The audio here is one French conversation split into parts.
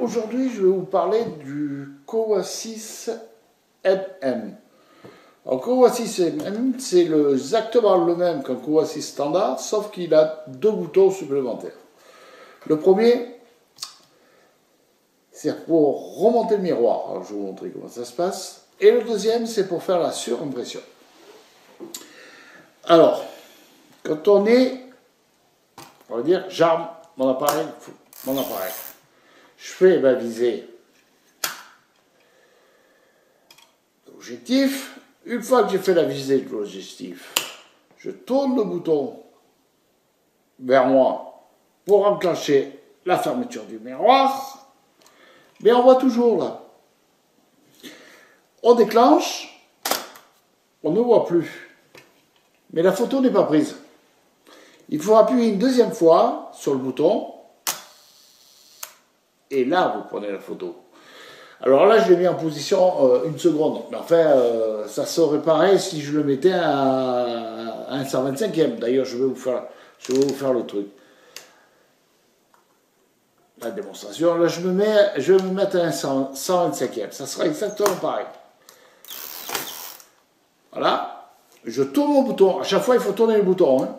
aujourd'hui, je vais vous parler du Kowa 6 MM. Alors, Kowa 6 MM, c'est exactement le même qu'un Kowa 6 standard, sauf qu'il a deux boutons supplémentaires. Le premier, c'est pour remonter le miroir. Alors, je vais vous montrer comment ça se passe. Et le deuxième, c'est pour faire la surimpression. Alors, quand on va dire, j'arme mon appareil. Je fais ma visée d'objectif. Une fois que j'ai fait la visée de l'objectif, je tourne le bouton vers moi pour enclencher la fermeture du miroir. Mais on voit toujours là. On déclenche, on ne voit plus. Mais la photo n'est pas prise. Il faut appuyer une deuxième fois sur le bouton. Et là, vous prenez la photo. Alors là, je l'ai mis en position une seconde. Mais enfin, ça serait pareil si je le mettais à un 125e. D'ailleurs, je vais vous faire le truc. La démonstration. Là, je vais me mettre à un 125e. Ça sera exactement pareil. Voilà. Je tourne mon bouton. À chaque fois, il faut tourner le bouton. Hein.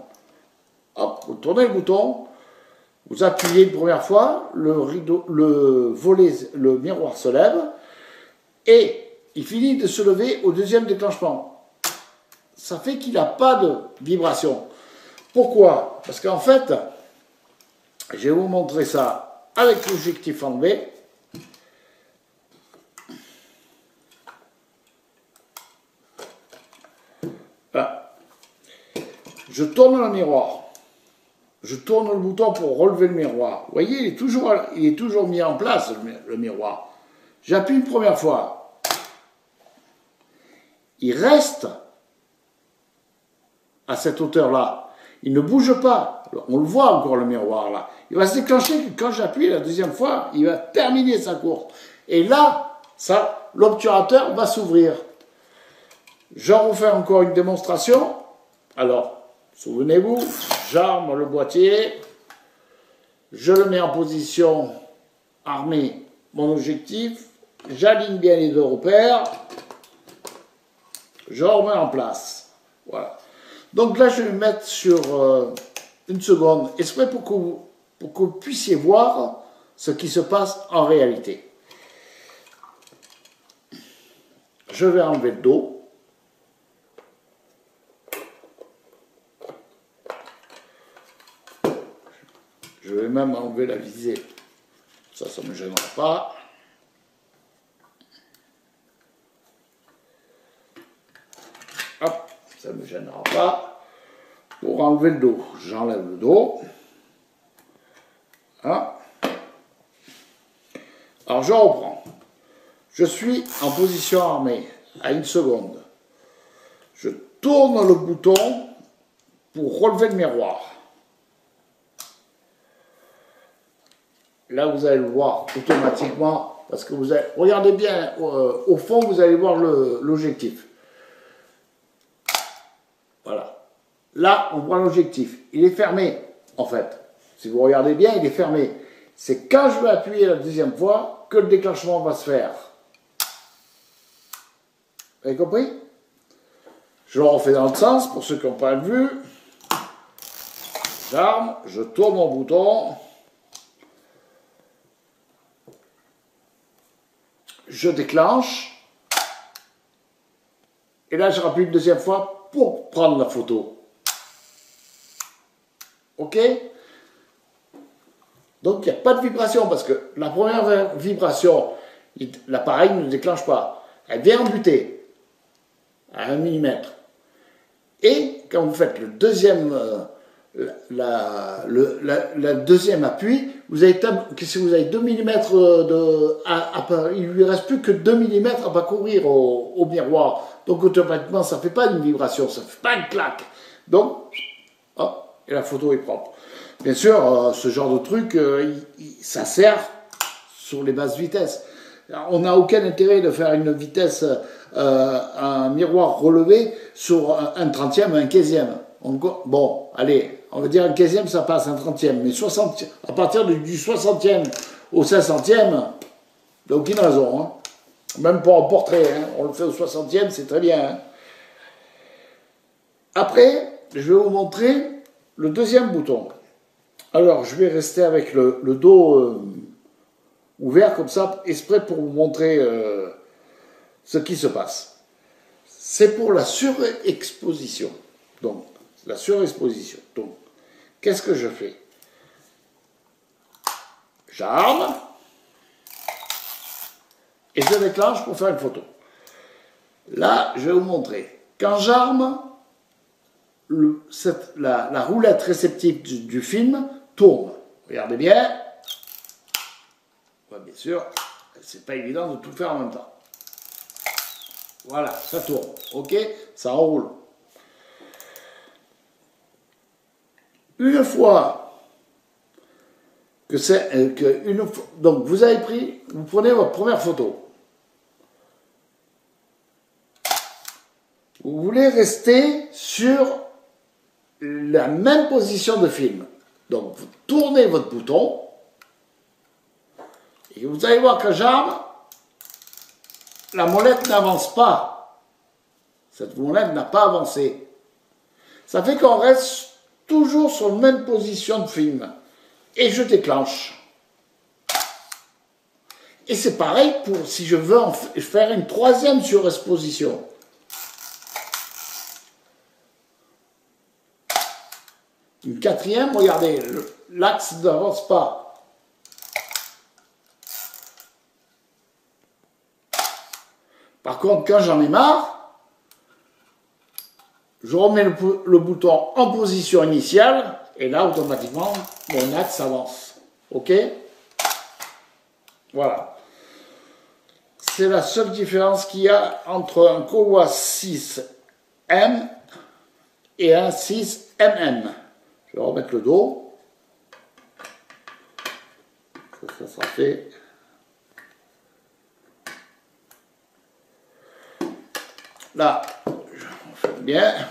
Hop, vous tournez le bouton. Vous appuyez une première fois, le miroir se lève et il finit de se lever au deuxième déclenchement. Ça fait qu'il n'a pas de vibration. Pourquoi? Parce qu'en fait, je vais vous montrer ça avec l'objectif enlevé. Voilà. Je tourne le miroir. Je tourne le bouton pour relever le miroir. Vous voyez, il est toujours mis en place, le miroir. J'appuie une première fois. Il reste à cette hauteur-là. Il ne bouge pas. On le voit encore, le miroir, là. Il va se déclencher quand j'appuie la deuxième fois, il va terminer sa course. Et là, l'obturateur va s'ouvrir. J'en refais encore une démonstration. Alors, souvenez-vous, j'arme le boîtier, je le mets en position armée, mon objectif, j'aligne bien les deux repères, je remets en place. Voilà. Donc là, je vais me mettre sur une seconde, exprès pour que vous puissiez voir ce qui se passe en réalité. Je vais enlever le dos. Je vais même enlever la visée. Ça ne me gênera pas. Hop, ça ne me gênera pas. Pour enlever le dos, j'enlève le dos. Voilà. Alors je reprends. Je suis en position armée, à une seconde. Je tourne le bouton pour relever le miroir. Là, vous allez le voir automatiquement, parce que vous allez, regardez bien, au fond, vous allez voir l'objectif. Voilà. Là, on voit l'objectif. Il est fermé, en fait. Si vous regardez bien, il est fermé. C'est quand je vais appuyer la deuxième fois que le déclenchement va se faire. Vous avez compris? Je le refais dans le sens, pour ceux qui n'ont pas vu. J'arme, je tourne mon bouton. Je déclenche, et là je rappuie une deuxième fois pour prendre la photo. Ok? Donc il n'y a pas de vibration, parce que la première vibration, l'appareil ne déclenche pas. Elle vient en butée, à 1 mm. Et quand vous faites le deuxième, la deuxième appui, si vous avez 2 mm il lui reste plus que 2 mm à parcourir au miroir. Donc automatiquement, ça ne fait pas une vibration, ça ne fait pas une claque. Donc, hop, et la photo est propre. Bien sûr, ce genre de truc, ça sert sur les basses vitesses. Alors, on n'a aucun intérêt de faire une vitesse, un miroir relevé sur un 30e ou un 15e. Bon, allez, on va dire un 15e, ça passe, un 30e, mais 60, à partir du 60e au 500e, il n'y a aucune raison. Hein. Même pour un portrait, hein. On le fait au 60e, c'est très bien. Hein. Après, je vais vous montrer le deuxième bouton. Alors, je vais rester avec le dos ouvert comme ça, exprès pour vous montrer ce qui se passe. C'est pour la surexposition. Donc, la surexposition. Donc, qu'est-ce que je fais? J'arme et je déclenche pour faire une photo. Là, je vais vous montrer. Quand j'arme, la roulette réceptive du film tourne. Regardez bien. Ouais, bien sûr, c'est pas évident de tout faire en même temps. Voilà, ça tourne. Ok, ça enroule. Une fois que c'est donc vous avez pris, vous prenez votre première photo. Vous voulez rester sur la même position de film. Donc vous tournez votre bouton et vous allez voir que j'arme, la molette n'avance pas. Cette molette n'a pas avancé. Ça fait qu'on reste toujours sur la même position de film. Et je déclenche. Et c'est pareil pour si je veux faire une troisième surexposition. Une quatrième, regardez, l'axe n'avance pas. Par contre, quand j'en ai marre, je remets le bouton en position initiale et là, automatiquement, mon axe avance. OK? Voilà. C'est la seule différence qu'il y a entre un Kowa 6M et un 6MM. Je vais remettre le dos. Ça sera fait. Là, on fait bien.